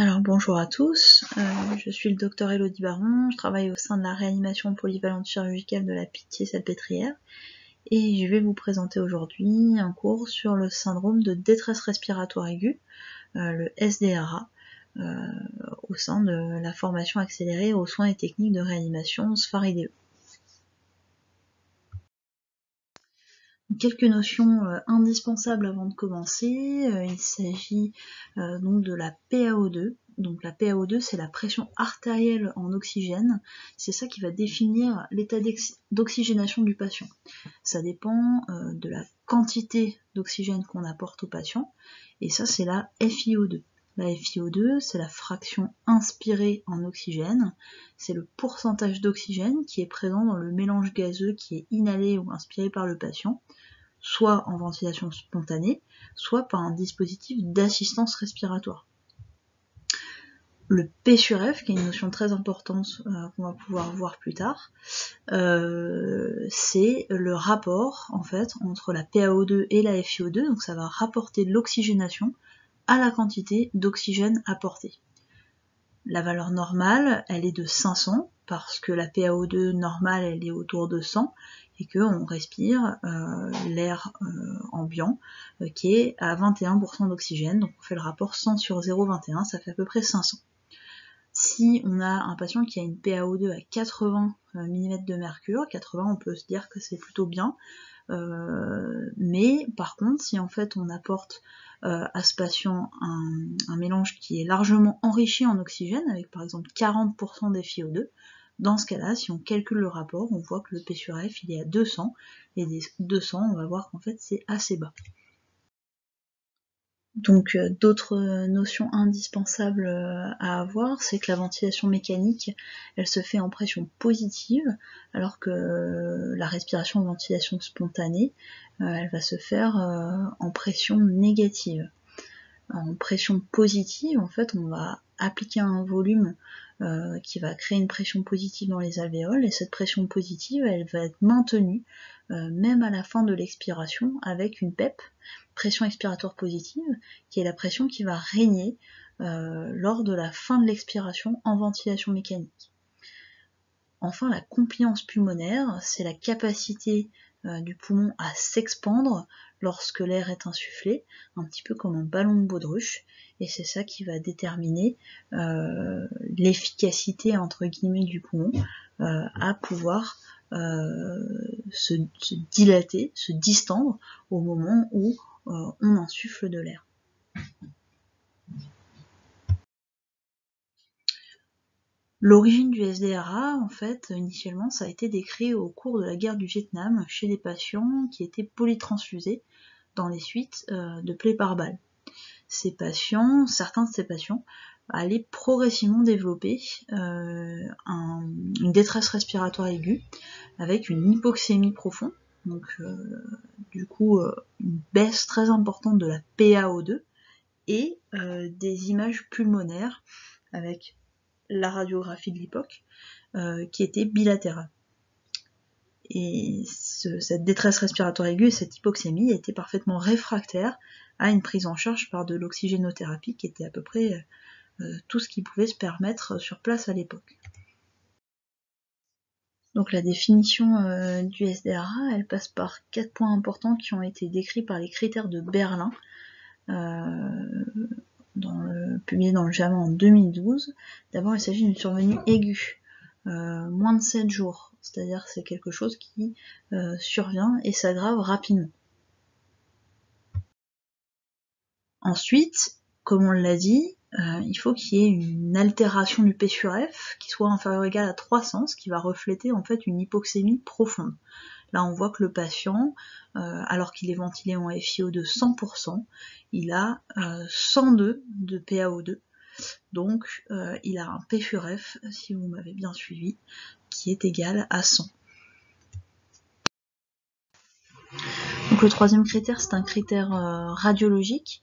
Alors bonjour à tous, je suis le docteur Elodie Baron, je travaille au sein de la réanimation polyvalente chirurgicale de la Pitié-Salpêtrière et je vais vous présenter aujourd'hui un cours sur le syndrome de détresse respiratoire aiguë, le SDRA, au sein de la formation accélérée aux soins et techniques de réanimation SFAR-IDE. Quelques notions indispensables avant de commencer, il s'agit donc de la PaO2. Donc la PaO2 c'est la pression artérielle en oxygène, c'est ça qui va définir l'état d'oxygénation du patient. Ça dépend de la quantité d'oxygène qu'on apporte au patient, et ça c'est la FiO2. La FiO2 c'est la fraction inspirée en oxygène, c'est le pourcentage d'oxygène qui est présent dans le mélange gazeux qui est inhalé ou inspiré par le patient, soit en ventilation spontanée, soit par un dispositif d'assistance respiratoire. Le P sur F, qui est une notion très importante qu'on va pouvoir voir plus tard, c'est le rapport en fait entre la PaO2 et la FiO2, donc ça va rapporter l'oxygénation à la quantité d'oxygène apportée. La valeur normale, elle est de 500, parce que la PaO2 normale, elle est autour de 100, et qu'on respire l'air ambiant, qui est à 21% d'oxygène, donc on fait le rapport 100 sur 0,21, ça fait à peu près 500. Si on a un patient qui a une PaO2 à 80 mm de mercure, 80 on peut se dire que c'est plutôt bien, mais par contre si en fait on apporte à ce patient un mélange qui est largement enrichi en oxygène, avec par exemple 40% d'FiO2, dans ce cas-là, si on calcule le rapport, on voit que le P sur F il est à 200, et des 200 on va voir qu'en fait c'est assez bas. Donc d'autres notions indispensables à avoir, c'est que la ventilation mécanique, elle se fait en pression positive, alors que la respiration en ventilation spontanée, elle va se faire en pression négative. En pression positive, en fait, on va appliquer un volume qui va créer une pression positive dans les alvéoles, et cette pression positive, elle va être maintenue même à la fin de l'expiration avec une PEP, pression expiratoire positive, qui est la pression qui va régner lors de la fin de l'expiration en ventilation mécanique. Enfin, la compliance pulmonaire, c'est la capacité du poumon à s'expandre lorsque l'air est insufflé, un petit peu comme un ballon de baudruche, et c'est ça qui va déterminer l'efficacité entre guillemets du poumon à pouvoir se dilater, se distendre au moment où on insuffle de l'air. L'origine du SDRA, en fait, initialement, ça a été décrit au cours de la guerre du Vietnam chez des patients qui étaient polytransfusés dans les suites de plaies par balle. Certains de ces patients allaient progressivement développer une détresse respiratoire aiguë avec une hypoxémie profonde, donc du coup une baisse très importante de la PaO2 et des images pulmonaires avec la radiographie de l'hypoque qui était bilatérale. Et cette détresse respiratoire aiguë et cette hypoxémie étaient parfaitement réfractaires à une prise en charge par de l'oxygénothérapie qui était à peu près tout ce qui pouvait se permettre sur place à l'époque. Donc la définition du SDRA, elle passe par 4 points importants qui ont été décrits par les critères de Berlin, publié dans le JAMA en 2012. D'abord, il s'agit d'une survenue aiguë, moins de 7 jours, c'est-à-dire c'est quelque chose qui survient et s'aggrave rapidement. Ensuite, comme on l'a dit, il faut qu'il y ait une altération du P sur F qui soit inférieure ou égale à 300, ce qui va refléter en fait une hypoxémie profonde. Là, on voit que le patient, alors qu'il est ventilé en FiO de 100%, il a 102 de PaO2. Donc, il a un P sur F, si vous m'avez bien suivi, qui est égal à 100. Donc, le troisième critère, c'est un critère radiologique,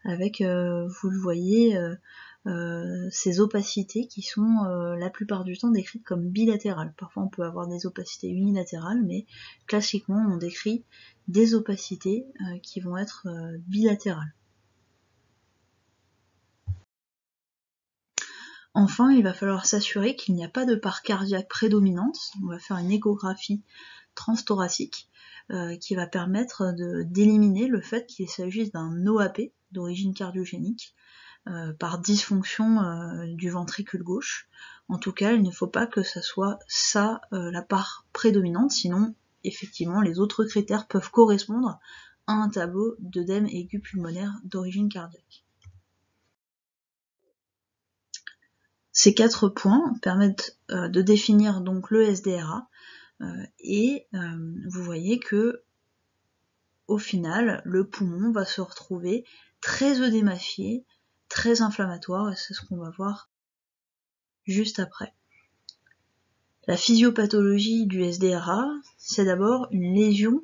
avec, vous le voyez, ces opacités qui sont la plupart du temps décrites comme bilatérales. Parfois on peut avoir des opacités unilatérales, mais classiquement on décrit des opacités qui vont être bilatérales. Enfin, il va falloir s'assurer qu'il n'y a pas de part cardiaque prédominante. On va faire une échographie transthoracique qui va permettre d'éliminer le fait qu'il s'agisse d'un OAP d'origine cardiogénique par dysfonction du ventricule gauche. En tout cas, il ne faut pas que ça soit ça la part prédominante, sinon effectivement les autres critères peuvent correspondre à un tableau d'œdème aigu pulmonaire d'origine cardiaque. Ces 4 points permettent de définir donc le SDRA et vous voyez que au final, le poumon va se retrouver très œdémafié, très inflammatoire, et c'est ce qu'on va voir juste après. La physiopathologie du SDRA, c'est d'abord une lésion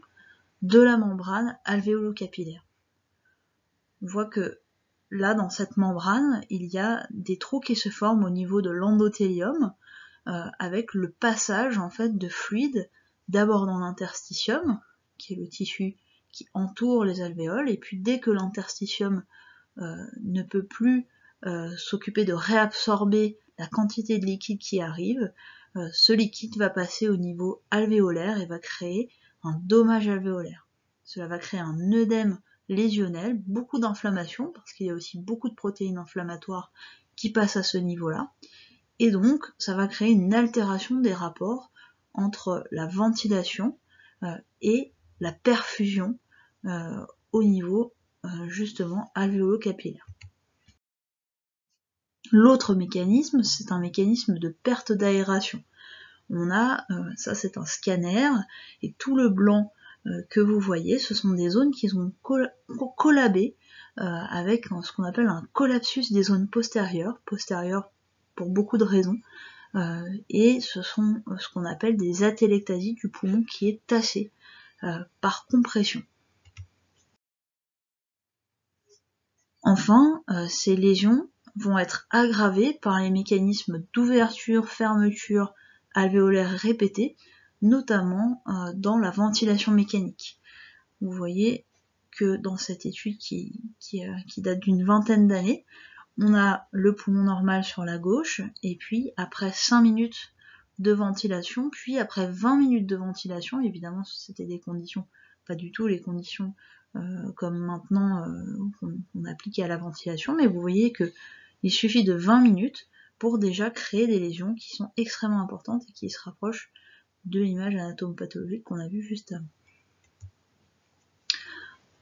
de la membrane alvéolo-capillaire. On voit que là, dans cette membrane, il y a des trous qui se forment au niveau de l'endothélium, avec le passage en fait de fluide d'abord dans l'interstitium, qui est le tissu qui entoure les alvéoles, et puis dès que l'interstitium ne peut plus s'occuper de réabsorber la quantité de liquide qui arrive, ce liquide va passer au niveau alvéolaire et va créer un dommage alvéolaire. Cela va créer un œdème lésionnel, beaucoup d'inflammation, parce qu'il y a aussi beaucoup de protéines inflammatoires qui passent à ce niveau-là, et donc ça va créer une altération des rapports entre la ventilation et la perfusion au niveau justement alvéolo-capillaire. L'autre mécanisme, c'est un mécanisme de perte d'aération. On a, ça c'est un scanner, et tout le blanc que vous voyez, ce sont des zones qui sont collabées avec ce qu'on appelle un collapsus des zones postérieures pour beaucoup de raisons, et ce sont ce qu'on appelle des atélectasies du poumon qui est tassé par compression. Enfin, ces lésions vont être aggravées par les mécanismes d'ouverture, fermeture alvéolaire répétés, notamment dans la ventilation mécanique. Vous voyez que dans cette étude qui date d'une vingtaine d'années, on a le poumon normal sur la gauche, et puis après 5 minutes de ventilation, puis après 20 minutes de ventilation, évidemment c'était des conditions, pas du tout les conditions comme maintenant qu'on applique à la ventilation, mais vous voyez que il suffit de 20 minutes pour déjà créer des lésions qui sont extrêmement importantes et qui se rapprochent de l'image anatomopathologique qu'on a vue juste avant.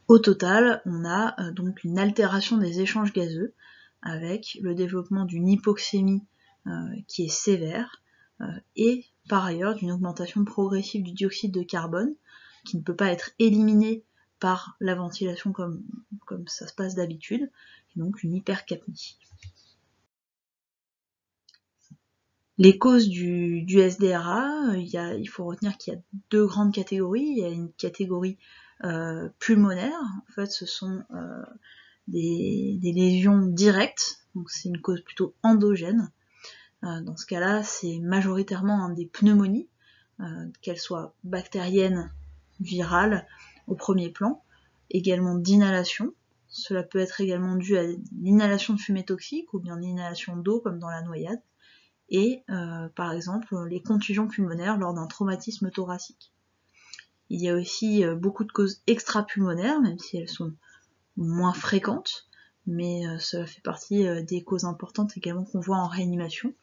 Au total, on a donc une altération des échanges gazeux avec le développement d'une hypoxémie qui est sévère et par ailleurs d'une augmentation progressive du dioxyde de carbone qui ne peut pas être éliminé par la ventilation comme ça se passe d'habitude, et donc une hypercapnie. Les causes du SDRA, il faut retenir qu'il y a 2 grandes catégories. Il y a une catégorie pulmonaire, en fait ce sont des lésions directes, donc c'est une cause plutôt endogène. Dans ce cas-là, c'est majoritairement des pneumonies, qu'elles soient bactériennes, virales, au premier plan, également d'inhalation. Cela peut être également dû à l'inhalation de fumée toxique ou bien l'inhalation d'eau comme dans la noyade, et par exemple les contusions pulmonaires lors d'un traumatisme thoracique. Il y a aussi beaucoup de causes extrapulmonaires, même si elles sont moins fréquentes, mais cela fait partie des causes importantes également qu'on voit en réanimation.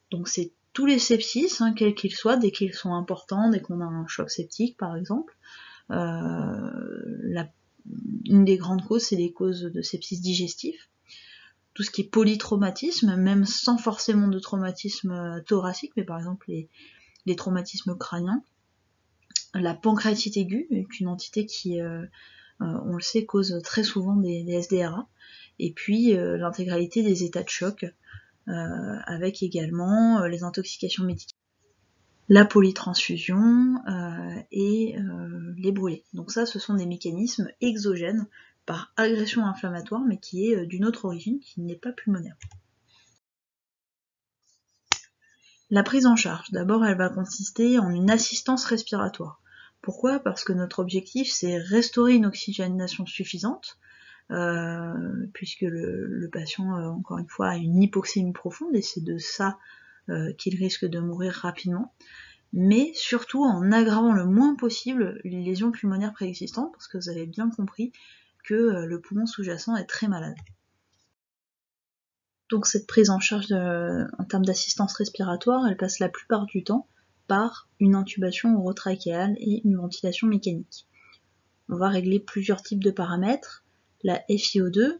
Donc c'est tous les sepsis, quels qu'ils soient, dès qu'ils sont importants, dès qu'on a un choc septique par exemple. Une des grandes causes, c'est les causes de sepsis digestif. Tout ce qui est polytraumatisme, même sans forcément de traumatisme thoracique, mais par exemple les traumatismes crâniens. La pancréatite aiguë est une entité qui, on le sait, cause très souvent des SDRA. Et puis l'intégralité des états de choc, avec également les intoxications médicales, la polytransfusion et les brûlés. Donc ça, ce sont des mécanismes exogènes par agression inflammatoire, mais qui est d'une autre origine, qui n'est pas pulmonaire. La prise en charge, d'abord, elle va consister en une assistance respiratoire. Pourquoi ? Parce que notre objectif, c'est restaurer une oxygénation suffisante, puisque le patient, encore une fois, a une hypoxémie profonde, et c'est de ça qu'il risque de mourir rapidement, mais surtout en aggravant le moins possible les lésions pulmonaires préexistantes, parce que vous avez bien compris que le poumon sous-jacent est très malade. Donc cette prise en charge en termes d'assistance respiratoire, elle passe la plupart du temps par une intubation orotrachéale et une ventilation mécanique. On va régler plusieurs types de paramètres. La FiO2,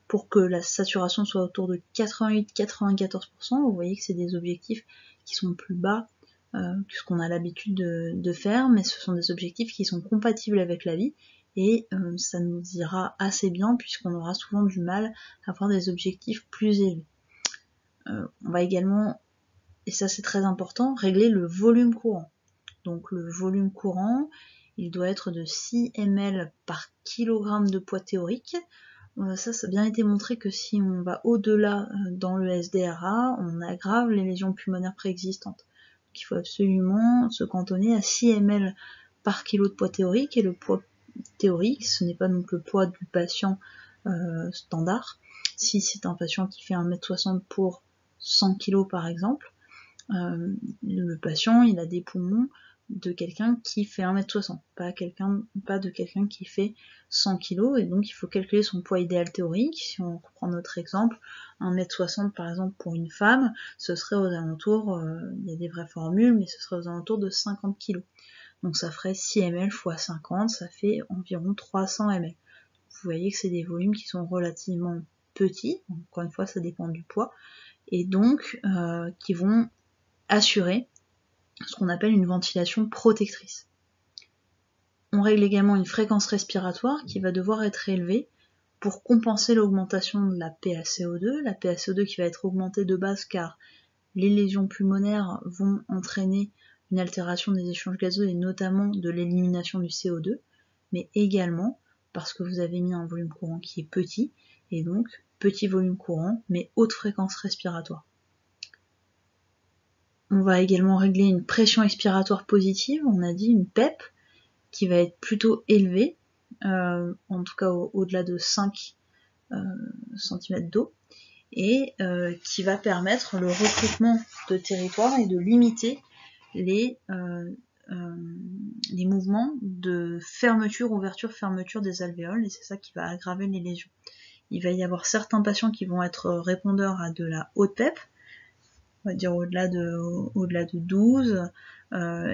pour que la saturation soit autour de 88-94%, vous voyez que c'est des objectifs qui sont plus bas que ce qu'on a l'habitude de faire, mais ce sont des objectifs qui sont compatibles avec la vie, et ça nous ira assez bien puisqu'on aura souvent du mal à avoir des objectifs plus élevés. On va également, et ça c'est très important, régler le volume courant. Donc le volume courant, il doit être de 6 ml par kilogramme de poids théorique. Ça a bien été montré que si on va au-delà dans le SDRA, on aggrave les lésions pulmonaires préexistantes. Donc il faut absolument se cantonner à 6 ml par kilo de poids théorique, et le poids théorique, ce n'est pas donc le poids du patient standard. Si c'est un patient qui fait 1m60 pour 100 kg par exemple, le patient il a des poumons de quelqu'un qui fait 1m60, pas de quelqu'un qui fait 100 kg, et donc il faut calculer son poids idéal théorique. Si on reprend notre exemple, 1m60 par exemple pour une femme, ce serait aux alentours, il y a des vraies formules, mais ce serait aux alentours de 50 kg. Donc ça ferait 6 ml x 50, ça fait environ 300 ml. Vous voyez que c'est des volumes qui sont relativement petits, encore une fois ça dépend du poids, et donc qui vont assurer ce qu'on appelle une ventilation protectrice. On règle également une fréquence respiratoire qui va devoir être élevée pour compenser l'augmentation de la PaCO2, la PaCO2 qui va être augmentée de base car les lésions pulmonaires vont entraîner une altération des échanges gazeux et notamment de l'élimination du CO2, mais également parce que vous avez mis un volume courant qui est petit, et donc petit volume courant mais haute fréquence respiratoire. On va également régler une pression expiratoire positive, on a dit une PEP, qui va être plutôt élevée, en tout cas au-delà de 5 cm d'eau, et qui va permettre le recrutement de territoire et de limiter les mouvements de fermeture, ouverture, fermeture des alvéoles, et c'est ça qui va aggraver les lésions. Il va y avoir certains patients qui vont être répondeurs à de la haute PEP, on va dire au-delà de 12,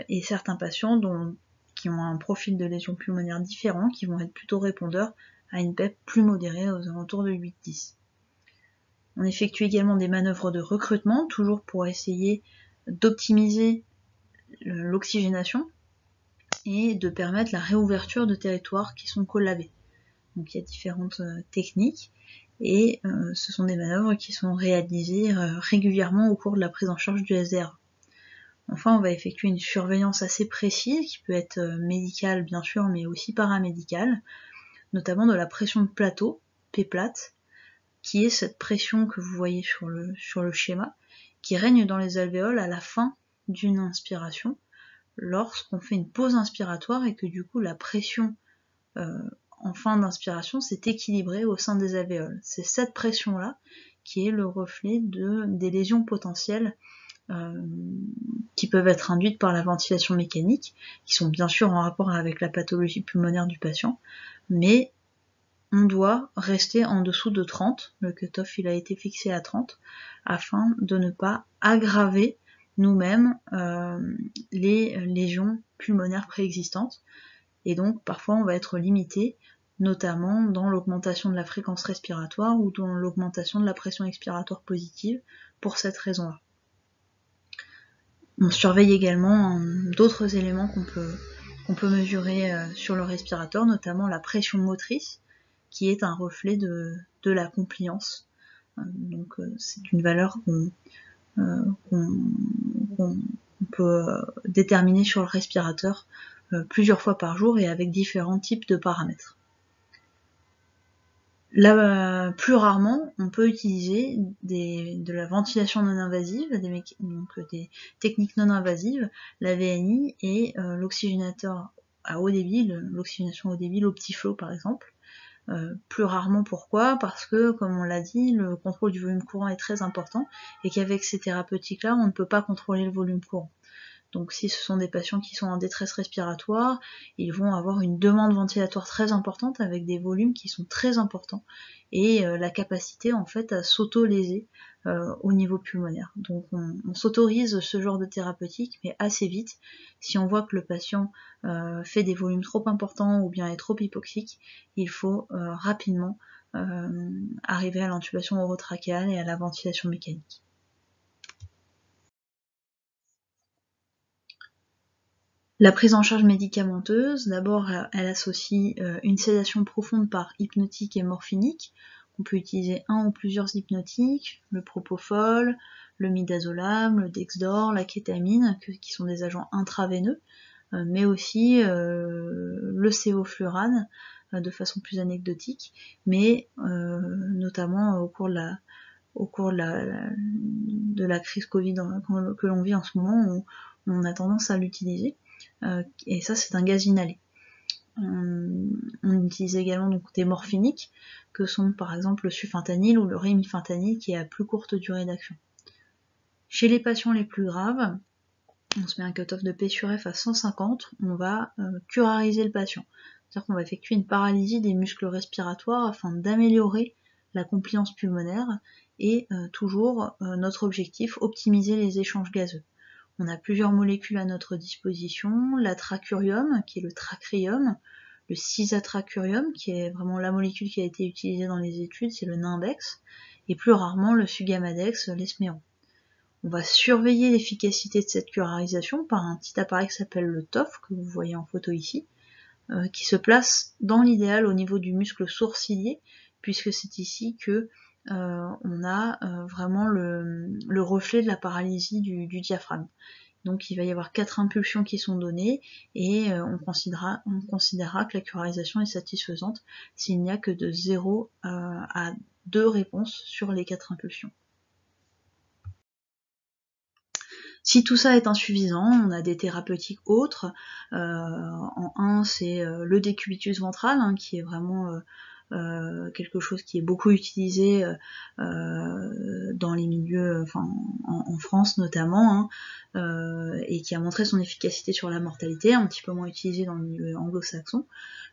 et certains patients qui ont un profil de lésion pulmonaire différent, qui vont être plutôt répondeurs à une PEP plus modérée aux alentours de 8-10. On effectue également des manœuvres de recrutement, toujours pour essayer d'optimiser l'oxygénation et de permettre la réouverture de territoires qui sont collabés. Donc il y a différentes techniques, et ce sont des manœuvres qui sont réalisées régulièrement au cours de la prise en charge du SDRA. Enfin, on va effectuer une surveillance assez précise, qui peut être médicale bien sûr, mais aussi paramédicale, notamment de la pression de plateau, P-plate, qui est cette pression que vous voyez sur le schéma, qui règne dans les alvéoles à la fin d'une inspiration, lorsqu'on fait une pause inspiratoire et que du coup la pression en fin d'inspiration s'est équilibrée au sein des alvéoles. C'est cette pression-là qui est le reflet des lésions potentielles qui peuvent être induites par la ventilation mécanique, qui sont bien sûr en rapport avec la pathologie pulmonaire du patient, mais on doit rester en dessous de 30, le cutoff il a été fixé à 30, afin de ne pas aggraver nous-mêmes les lésions pulmonaires préexistantes, et donc parfois on va être limité, notamment dans l'augmentation de la fréquence respiratoire ou dans l'augmentation de la pression expiratoire positive pour cette raison-là. On surveille également d'autres éléments qu'on peut mesurer sur le respirateur, notamment la pression motrice, qui est un reflet de la compliance. Donc c'est une valeur qu'on peut déterminer sur le respirateur plusieurs fois par jour et avec différents types de paramètres. Là, plus rarement, on peut utiliser de la ventilation non invasive, donc des techniques non invasives, la VNI et l'oxygénateur à haut débit, l'oxygénation haut débit, l'Optiflow par exemple, Plus rarement, pourquoi? Parce que, comme on l'a dit, le contrôle du volume courant est très important et qu'avec ces thérapeutiques-là, on ne peut pas contrôler le volume courant. Donc si ce sont des patients qui sont en détresse respiratoire, ils vont avoir une demande ventilatoire très importante avec des volumes qui sont très importants et la capacité en fait à s'auto-léser au niveau pulmonaire. Donc on s'autorise ce genre de thérapeutique, mais assez vite. Si on voit que le patient fait des volumes trop importants ou bien est trop hypoxique, il faut rapidement arriver à l'intubation orotrachéale et à la ventilation mécanique. La prise en charge médicamenteuse, d'abord, elle associe une sédation profonde par hypnotique et morphinique. On peut utiliser un ou plusieurs hypnotiques, le propofol, le midazolam, le dexdor, la kétamine, qui sont des agents intraveineux, mais aussi le sévoflurane, de façon plus anecdotique, mais notamment au cours de la crise Covid que l'on vit en ce moment, on a tendance à l'utiliser. Et ça, c'est un gaz inhalé. On utilise également donc des morphiniques, que sont par exemple le sufentanil ou le rémifentanil, qui est à plus courte durée d'action. Chez les patients les plus graves, on se met un cutoff de P sur F à 150, on va curariser le patient. C'est-à-dire qu'on va effectuer une paralysie des muscles respiratoires afin d'améliorer la compliance pulmonaire et toujours notre objectif, optimiser les échanges gazeux. On a plusieurs molécules à notre disposition, l'atracurium, qui est le tracrium, le cisatracurium, qui est vraiment la molécule qui a été utilisée dans les études, c'est le Nindex, et plus rarement le Sugamadex, l'Esméron. On va surveiller l'efficacité de cette curarisation par un petit appareil qui s'appelle le TOF, que vous voyez en photo ici, qui se place dans l'idéal au niveau du muscle sourcilier, puisque c'est ici que on a vraiment le reflet de la paralysie du diaphragme. Donc il va y avoir 4 impulsions qui sont données et on considérera que la curarisation est satisfaisante s'il n'y a que de 0 à 2 réponses sur les 4 impulsions. Si tout ça est insuffisant, on a des thérapeutiques autres. En un, c'est le décubitus ventral, qui est vraiment quelque chose qui est beaucoup utilisé dans les milieux, enfin en France notamment, et qui a montré son efficacité sur la mortalité, un petit peu moins utilisé dans le milieu anglo-saxon.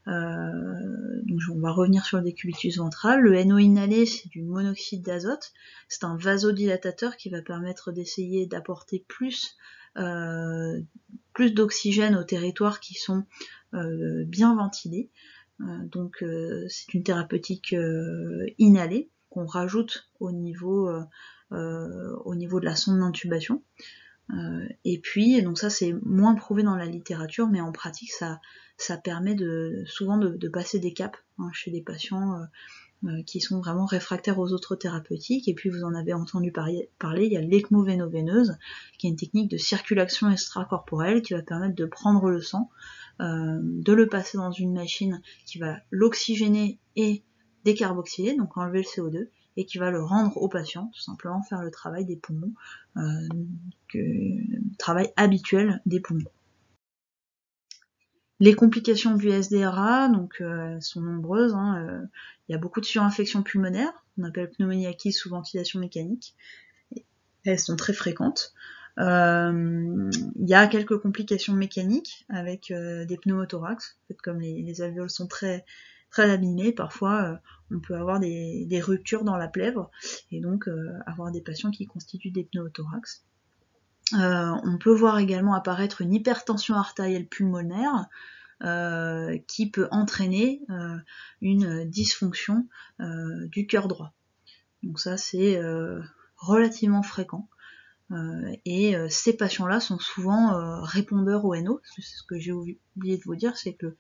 Donc on va revenir sur le décubitus ventral. Le NO inhalé, c'est du monoxyde d'azote. C'est un vasodilatateur qui va permettre d'essayer d'apporter plus d'oxygène aux territoires qui sont bien ventilés. Donc c'est une thérapeutique inhalée qu'on rajoute au niveau de la sonde d'intubation. Et puis, donc ça c'est moins prouvé dans la littérature, mais en pratique ça permet souvent de passer des caps chez des patients qui sont vraiment réfractaires aux autres thérapeutiques. Et puis vous en avez entendu parler, il y a l'ECMO véno-veineuse, qui est une technique de circulation extracorporelle qui va permettre de prendre le sang, de le passer dans une machine qui va l'oxygéner et décarboxyler, donc enlever le CO2, et qui va le rendre au patient, tout simplement faire le travail des poumons, le travail habituel des poumons. Les complications du SDRA, donc sont nombreuses. Il y a beaucoup de surinfections pulmonaires, qu'on appelle pneumonie acquise sous ventilation mécanique. Elles sont très fréquentes. Il y a quelques complications mécaniques avec des pneumothorax. En fait, comme les alvéoles sont très très abîmées, parfois on peut avoir des ruptures dans la plèvre et donc avoir des patients qui constituent des pneumothorax. On peut voir également apparaître une hypertension artérielle pulmonaire qui peut entraîner une dysfonction du cœur droit. Donc ça c'est relativement fréquent. Et ces patients-là sont souvent répondeurs au NO. C'est ce que j'ai oublié de vous dire, c'est que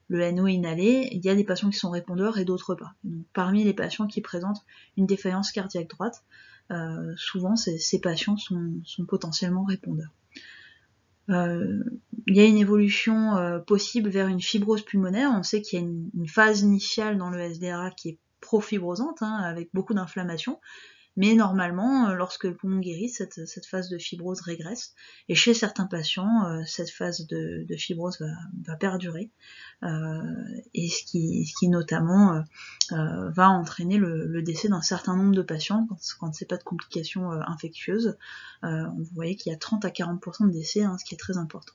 le NO inhalé, il y a des patients qui sont répondeurs et d'autres pas. Donc, parmi les patients qui présentent une défaillance cardiaque droite, souvent ces patients sont potentiellement répondeurs. Il y a une évolution possible vers une fibrose pulmonaire. On sait qu'il y a une phase initiale dans le SDRA qui est profibrosante, avec beaucoup d'inflammation, Mais normalement, lorsque le poumon guérit, cette phase de fibrose régresse. Et chez certains patients, cette phase de fibrose va perdurer. Et ce qui notamment va entraîner le décès d'un certain nombre de patients quand c'est pas de complications infectieuses. Vous voyez qu'il y a 30 à 40% de décès, ce qui est très important.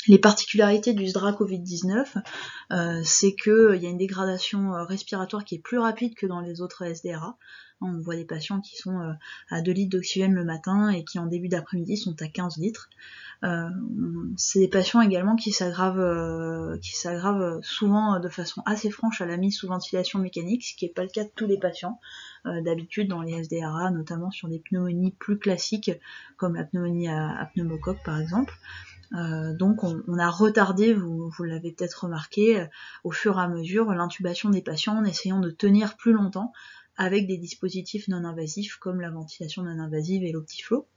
Les particularités du SDRA Covid-19, c'est qu'il y a une dégradation respiratoire qui est plus rapide que dans les autres SDRA. On voit des patients qui sont à 2 litres d'oxygène le matin et qui en début d'après-midi sont à 15 litres. C'est des patients également qui s'aggravent souvent de façon assez franche à la mise sous ventilation mécanique, ce qui n'est pas le cas de tous les patients. D'habitude dans les SDRA, notamment sur des pneumonies plus classiques comme la pneumonie à pneumocoque par exemple. Donc on a retardé, vous l'avez peut-être remarqué, au fur et à mesure l'intubation des patients en essayant de tenir plus longtemps avec des dispositifs non invasifs comme la ventilation non invasive et l'Optiflow.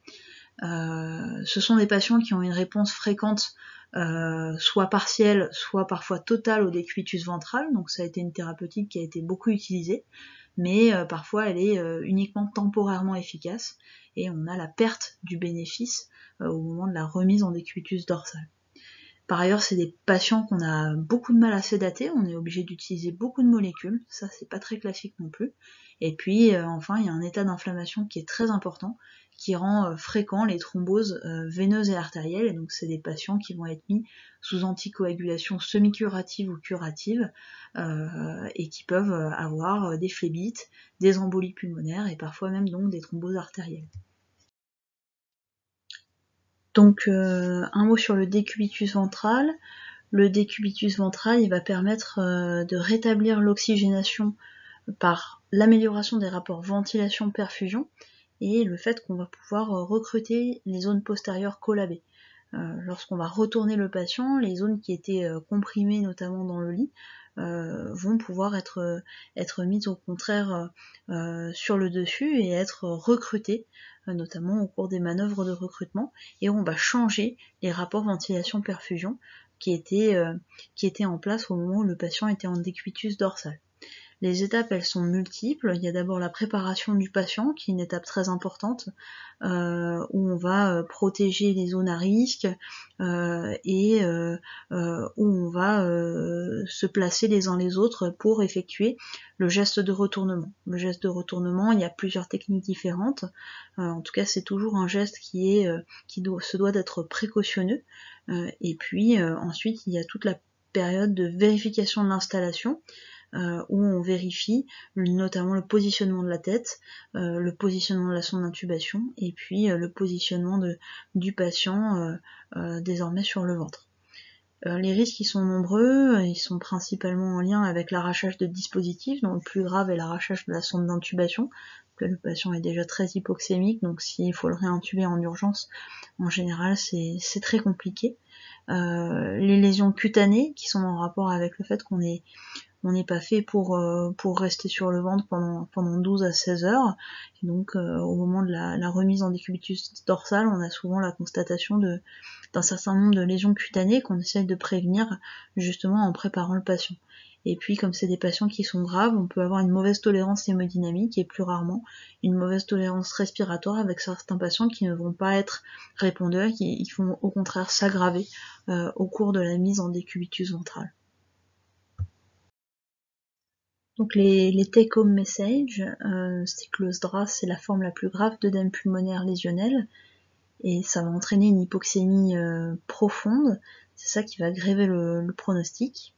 Ce sont des patients qui ont une réponse fréquente, soit partielle, soit parfois totale au décubitus ventral, donc ça a été une thérapeutique qui a été beaucoup utilisée, mais parfois elle est uniquement temporairement efficace, et on a la perte du bénéfice au moment de la remise en décubitus dorsal. Par ailleurs, c'est des patients qu'on a beaucoup de mal à sédater, on est obligé d'utiliser beaucoup de molécules, ça c'est pas très classique non plus. Et puis enfin, il y a un état d'inflammation qui est très important, qui rend fréquent les thromboses veineuses et artérielles, et donc c'est des patients qui vont être mis sous anticoagulation semi-curative ou curative, et qui peuvent avoir des phlébites, des embolies pulmonaires, et parfois même donc des thromboses artérielles. Donc un mot sur le décubitus ventral. Le décubitus ventral, il va permettre de rétablir l'oxygénation par l'amélioration des rapports ventilation-perfusion et le fait qu'on va pouvoir recruter les zones postérieures collabées. Lorsqu'on va retourner le patient, les zones qui étaient comprimées notamment dans le lit vont pouvoir être mises au contraire sur le dessus et être recrutées, notamment au cours des manœuvres de recrutement, et on va changer les rapports ventilation-perfusion qui étaient en place au moment où le patient était en décubitus dorsal. Les étapes, elles sont multiples. Il y a d'abord la préparation du patient, qui est une étape très importante, où on va protéger les zones à risque et où on va se placer les uns les autres pour effectuer le geste de retournement. Le geste de retournement, il y a plusieurs techniques différentes. En tout cas, c'est toujours un geste qui se doit d'être précautionneux. Et puis ensuite, il y a toute la période de vérification de l'installation, où on vérifie notamment le positionnement de la tête, le positionnement de la sonde d'intubation, et puis le positionnement du patient désormais sur le ventre. Les risques ils sont nombreux, ils sont principalement en lien avec l'arrachage de dispositifs, dont le plus grave est l'arrachage de la sonde d'intubation, que le patient est déjà très hypoxémique, donc s'il faut le réintuber en urgence, en général c'est très compliqué. Les lésions cutanées qui sont en rapport avec le fait qu'on n'est pas fait pour rester sur le ventre pendant 12 à 16 heures. Et donc au moment de la remise en décubitus dorsal, on a souvent la constatation d'un certain nombre de lésions cutanées qu'on essaye de prévenir justement en préparant le patient. Et puis comme c'est des patients qui sont graves, on peut avoir une mauvaise tolérance hémodynamique et plus rarement une mauvaise tolérance respiratoire avec certains patients qui ne vont pas être répondeurs, qui vont au contraire s'aggraver au cours de la mise en décubitus ventral. Donc les take-home messages, c'est que le SDRA c'est la forme la plus grave d'œdème pulmonaire lésionnel et ça va entraîner une hypoxémie profonde, c'est ça qui va gréver le pronostic.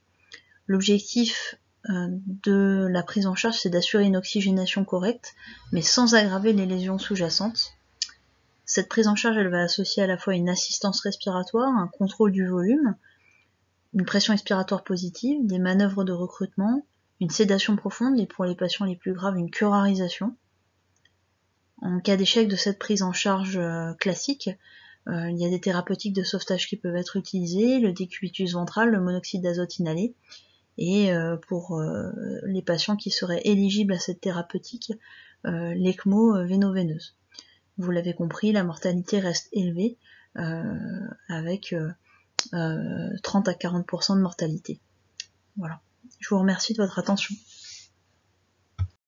L'objectif de la prise en charge c'est d'assurer une oxygénation correcte mais sans aggraver les lésions sous-jacentes. Cette prise en charge elle va associer à la fois une assistance respiratoire, un contrôle du volume, une pression expiratoire positive, des manœuvres de recrutement, une sédation profonde et pour les patients les plus graves, une curarisation. En cas d'échec de cette prise en charge classique, il y a des thérapeutiques de sauvetage qui peuvent être utilisées, le décubitus ventral, le monoxyde d'azote inhalé, et pour les patients qui seraient éligibles à cette thérapeutique, l'ECMO véno-veineuse. Vous l'avez compris, la mortalité reste élevée, avec 30 à 40% de mortalité. Voilà. Je vous remercie de votre attention.